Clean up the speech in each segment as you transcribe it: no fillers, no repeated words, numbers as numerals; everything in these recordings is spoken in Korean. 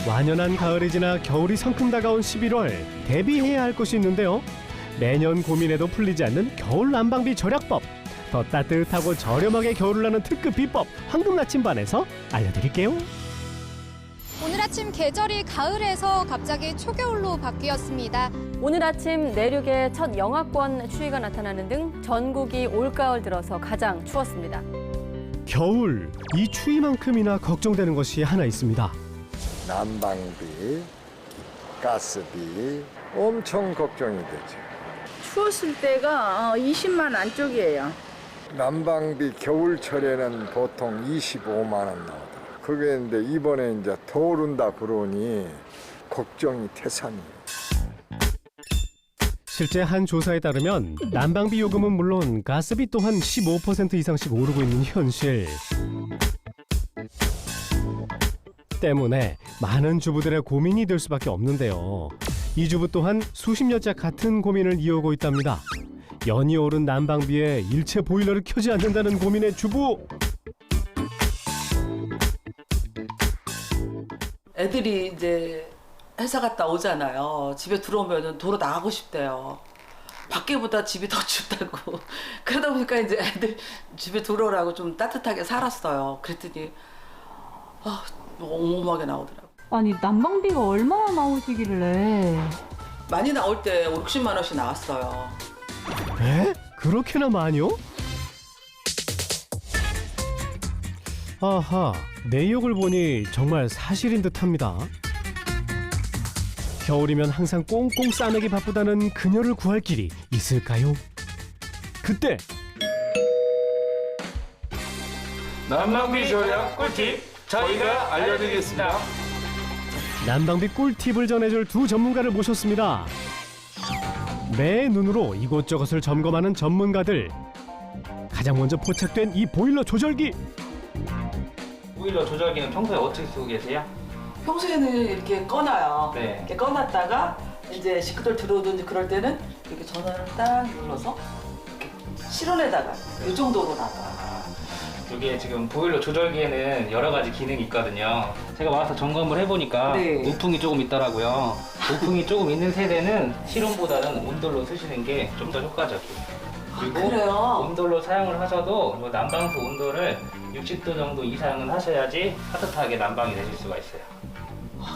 완연한 가을이 지나 겨울이 성큼 다가온 11월, 대비해야 할 것이 있는데요. 매년 고민해도 풀리지 않는 겨울 난방비 절약법. 더 따뜻하고 저렴하게 겨울을 나는 특급 비법 황금 나침반에서 알려드릴게요. 오늘 아침 계절이 가을에서 갑자기 초겨울로 바뀌었습니다. 오늘 아침 내륙에 첫 영하권 추위가 나타나는 등 전국이 올가을 들어서 가장 추웠습니다. 겨울, 이 추위만큼이나 걱정되는 것이 하나 있습니다. 난방비, 가스비 엄청 걱정이 되죠. 추웠을 때가 20만 안쪽이에요. 난방비 겨울철에는 보통 25만 원 나오더라고요. 그게 근데 이번에 이제 더 오른다 그러니 걱정이 태산이에요. 실제 한 조사에 따르면 난방비 요금은 물론 가스비 또한 15% 이상씩 오르고 있는 현실. 때문에 많은 주부들의 고민이 될 수밖에 없는데요. 이 주부 또한 수십 년째 같은 고민을 이어오고 있답니다. 연이 오른 난방비에 일체 보일러를 켜지 않는다는 고민의 주부. 애들이 이제 회사 갔다 오잖아요. 집에 들어오면 도로 나가고 싶대요. 밖에보다 집이 더 춥다고. 그러다 보니까 이제 애들 집에 들어오라고 좀 따뜻하게 살았어요. 그랬더니 어마어마하게 나오더라고요. 아니 난방비가 얼마나 나오시길래. 많이 나올 때 5, 60만 원씩 나왔어요. 에? 그렇게나 많이요? 아하, 내역을 보니 정말 사실인 듯합니다. 겨울이면 항상 꽁꽁 싸매기 바쁘다는 그녀를 구할 길이 있을까요? 그때 난방비 절약 꿀팁 저희가 알려드리겠습니다. 난방비 꿀팁을 전해줄 두 전문가를 모셨습니다. 매 눈으로 이곳저곳을 점검하는 전문가들. 가장 먼저 포착된 이 보일러 조절기. 보일러 조절기는 평소에 어떻게 쓰고 계세요? 평소에는 이렇게 꺼놔요. 네. 이렇게 꺼놨다가 이제 식구들 들어오든지 그럴 때는 이렇게 전원을 딱 눌러서 이렇게 실온에다가 이 정도로 놔둬요. 이게 지금 보일러 조절기에는 여러 가지 기능이 있거든요. 제가 와서 점검을 해보니까 네. 우풍이 조금 있더라고요. 우풍이 조금 있는 세대는 실온보다는 온돌로 쓰시는 게 좀 더 효과적이에요. 그리고 그래요? 온돌로 사용을 하셔도 이 난방수 온도를 60도 정도 이상은 하셔야지 따뜻하게 난방이 되실 수가 있어요.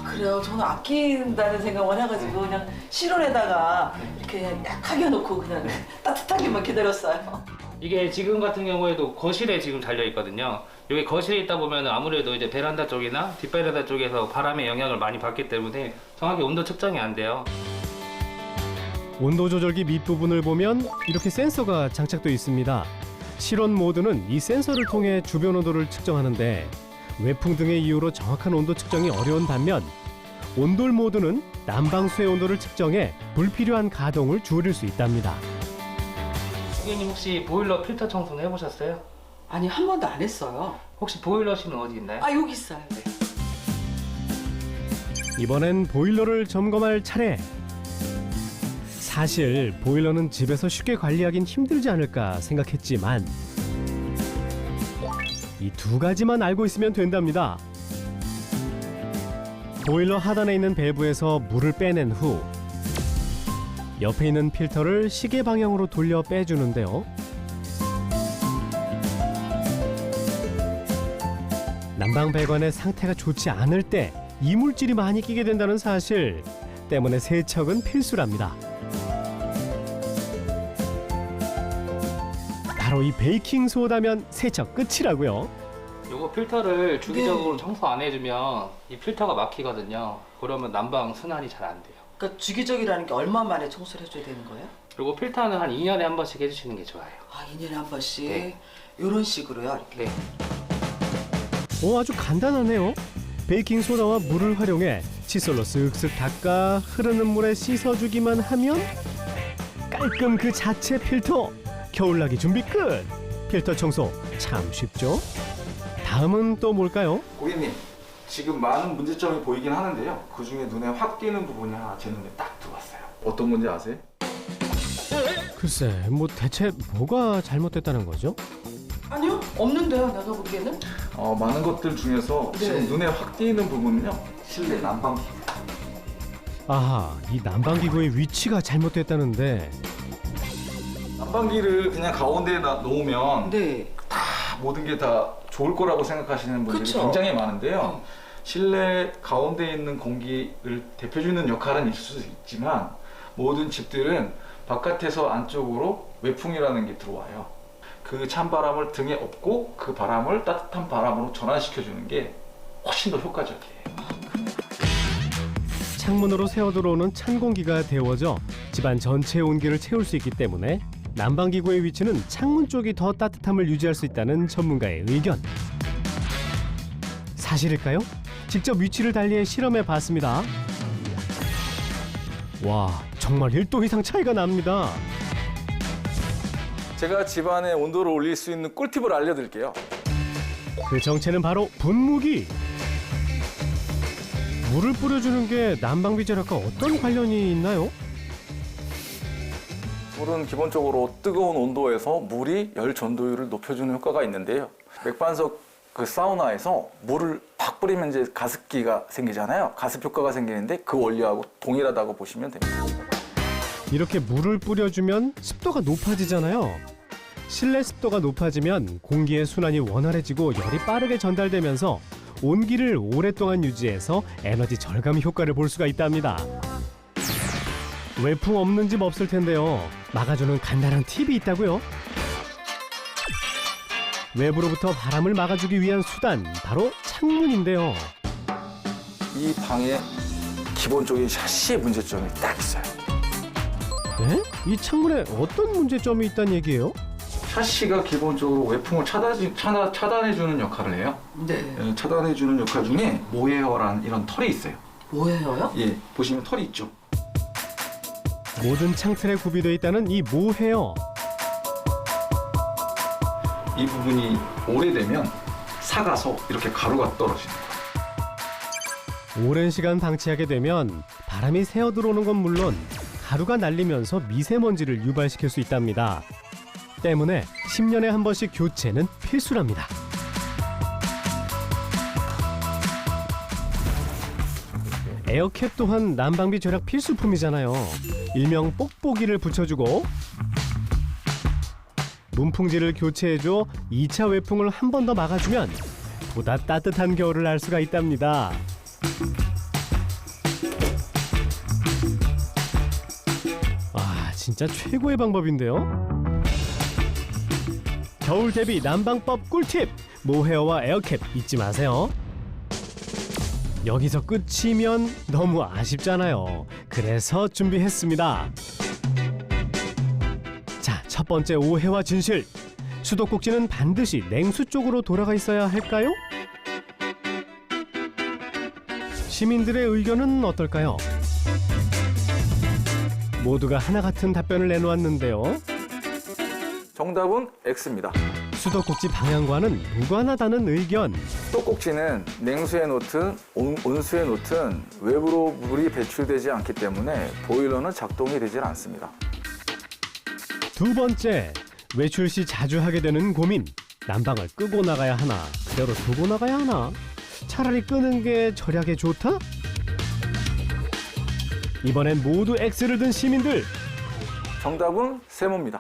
그래요? 저는 아낀다는 생각만 해가지고 그냥 실온에다가 이렇게 그냥 약하게 해놓고 그냥 따뜻하게만 기다렸어요. 이게 지금 같은 경우에도 거실에 지금 달려 있거든요. 여기 거실에 있다 보면 아무래도 이제 베란다 쪽이나 뒷베란다 쪽에서 바람의 영향을 많이 받기 때문에 정확히 온도 측정이 안 돼요. 온도 조절기 밑부분을 보면 이렇게 센서가 장착되어 있습니다. 실온 모드는 이 센서를 통해 주변 온도를 측정하는데 외풍 등의 이유로 정확한 온도 측정이 어려운 반면 온돌 모드는 난방수의 온도를 측정해 불필요한 가동을 줄일 수 있답니다. 고객님 혹시 보일러 필터 청소는 해보셨어요? 아니 한 번도 안 했어요. 혹시 보일러실은 어디 있나요? 여기 있어요. 네. 이번엔 보일러를 점검할 차례. 사실 보일러는 집에서 쉽게 관리하긴 힘들지 않을까 생각했지만 이 두 가지만 알고 있으면 된답니다. 보일러 하단에 있는 밸브에서 물을 빼낸 후 옆에 있는 필터를 시계 방향으로 돌려 빼주는데요. 난방 배관의 상태가 좋지 않을 때 이물질이 많이 끼게 된다는 사실 때문에 세척은 필수랍니다. 바로 이 베이킹 소다면 세척 끝이라고요. 요거 필터를 주기적으로 청소 안 해주면 이 필터가 막히거든요. 그러면 난방 순환이 잘 안 돼요. 그러니까 주기적이라는 게 얼마 만에 청소를 해줘야 되는 거예요? 그리고 필터는 한 2년에 한 번씩 해주시는 게 좋아요. 2년에 한 번씩? 네. 이런 식으로요? 이렇게? 네. 아주 간단하네요. 베이킹 소다와 물을 활용해 칫솔로 쓱쓱 닦아 흐르는 물에 씻어주기만 하면 깔끔 그 자체 필터. 겨울나기 준비 끝. 필터 청소 참 쉽죠? 다음은 또 뭘까요? 고객님, 지금 많은 문제점이 보이긴 하는데요. 그중에 눈에 확 띄는 부분이 하나 제 눈에 딱 들어왔어요. 어떤 건지 아세요? 글쎄, 뭐 대체 뭐가 잘못됐다는 거죠? 아니요, 없는데요, 내가 보기에는. 많은 것들 중에서 네. 지금 눈에 확 띄는 부분은요. 실내 난방기. 아하, 이 난방기구의 위치가 잘못됐다는데 난방기를 그냥 가운데에 놓으면 네. 다 모든 게 다 좋을 거라고 생각하시는 분들이 그쵸? 굉장히 많은데요. 실내 가운데 있는 공기를 대표주는 역할은 있을 수 있지만 모든 집들은 바깥에서 안쪽으로 외풍이라는 게 들어와요. 그 찬바람을 등에 업고 그 바람을 따뜻한 바람으로 전환시켜주는 게 훨씬 더 효과적이에요. 창문으로 새어 들어오는 찬 공기가 데워져 집안 전체의 온기를 채울 수 있기 때문에 난방기구의 위치는 창문 쪽이 더 따뜻함을 유지할 수 있다는 전문가의 의견. 사실일까요? 직접 위치를 달리해 실험해 봤습니다. 와, 정말 1도 이상 차이가 납니다. 제가 집안의 온도를 올릴 수 있는 꿀팁을 알려드릴게요. 그 정체는 바로 분무기. 물을 뿌려주는 게 난방비 절약과 어떤 관련이 있나요? 물은 기본적으로 뜨거운 온도에서 물이 열 전도율을 높여주는 효과가 있는데요. 맥반석 그 사우나에서 물을 팍 뿌리면 이제 가습기가 생기잖아요. 가습 효과가 생기는데 그 원리하고 동일하다고 보시면 됩니다. 이렇게 물을 뿌려주면 습도가 높아지잖아요. 실내 습도가 높아지면 공기의 순환이 원활해지고 열이 빠르게 전달되면서 온기를 오랫동안 유지해서 에너지 절감 효과를 볼 수가 있답니다. 외풍 없는 집 없을 텐데요. 막아주는 간단한 팁이 있다고요. 외부로부터 바람을 막아주기 위한 수단, 바로 창문인데요. 이 방에 기본적인 샤시의 문제점이 딱 있어요. 네? 이 창문에 어떤 문제점이 있다는 얘기예요? 샤시가 기본적으로 외풍을 차단해주는 역할을 해요. 네. 차단해주는 역할 중에 모헤어라는 이런 털이 있어요. 뭐예요? 예, 보시면 털이 있죠. 모든 창틀에 구비되어 있다는 이 모헤어. 이 부분이 오래되면 삭아서 이렇게 가루가 떨어지는 거예요. 오랜 시간 방치하게 되면 바람이 새어 들어오는 건 물론 가루가 날리면서 미세먼지를 유발시킬 수 있답니다. 때문에 10년에 한 번씩 교체는 필수랍니다. 에어캡 또한 난방비 절약 필수품이잖아요. 일명 뽁뽁이를 붙여주고 문풍지를 교체해줘 2차 외풍을 한 번 더 막아주면 보다 따뜻한 겨울을 알 수가 있답니다. 아, 진짜 최고의 방법인데요. 겨울 대비 난방법 꿀팁! 모헤어와 에어캡 잊지 마세요. 여기서 끝이면 너무 아쉽잖아요. 그래서 준비했습니다. 자, 첫 번째 오해와 진실. 수도꼭지는 반드시 냉수 쪽으로 돌아가 있어야 할까요? 시민들의 의견은 어떨까요? 모두가 하나 같은 답변을 내놓았는데요. 정답은 X입니다. 수도꼭지 방향과는 무관하다는 의견. 수도꼭지는 냉수에 놓든 온수에 놓든 외부로 물이 배출되지 않기 때문에 보일러는 작동이 되질 않습니다. 두 번째, 외출 시 자주 하게 되는 고민. 난방을 끄고 나가야 하나, 그대로 두고 나가야 하나? 차라리 끄는 게 절약에 좋다? 이번엔 모두 X를 든 시민들. 정답은 세모입니다.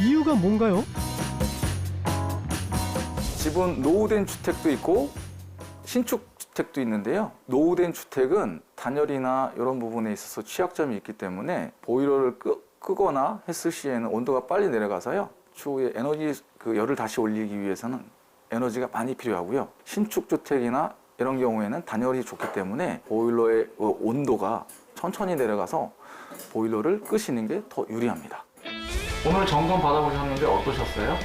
이유가 뭔가요? 집은 노후된 주택도 있고 신축 주택도 있는데요. 노후된 주택은 단열이나 이런 부분에 있어서 취약점이 있기 때문에 보일러를 끄거나 했을 시에는 온도가 빨리 내려가서요. 추후에 에너지 열을 다시 올리기 위해서는 에너지가 많이 필요하고요. 신축 주택이나 이런 경우에는 단열이 좋기 때문에 보일러의 온도가 천천히 내려가서 보일러를 끄시는 게 더 유리합니다. 오늘 점검 받아보셨는데 어떠셨어요?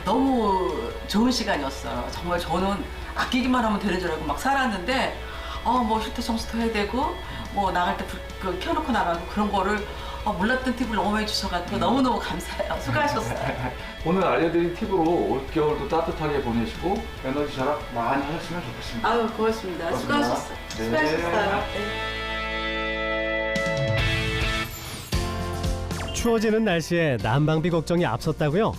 너무 좋은 시간이었어요. 정말 저는 아끼기만 하면 되는 줄 알고 막 살았는데 뭐 히터 청소도 해야 되고 뭐 나갈 때 불 켜놓고 나가고 그런 거를 몰랐던 팁을 너무 해주셔가지고 너무너무 감사해요. 수고하셨어요. 오늘 알려드린 팁으로 올겨울도 따뜻하게 보내시고 에너지 절약 많이 하셨으면 좋겠습니다. 아유 고맙습니다. 고맙습니다. 수고하셨어요. 네. 수고하셨어요. 네. 추워지는 날씨에 난방비 걱정이 앞섰다고요?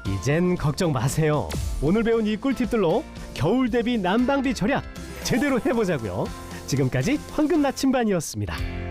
이젠 걱정 마세요. 오늘 배운 이 꿀팁들로 겨울 대비 난방비 절약 제대로 해보자고요. 지금까지 황금 나침반이었습니다.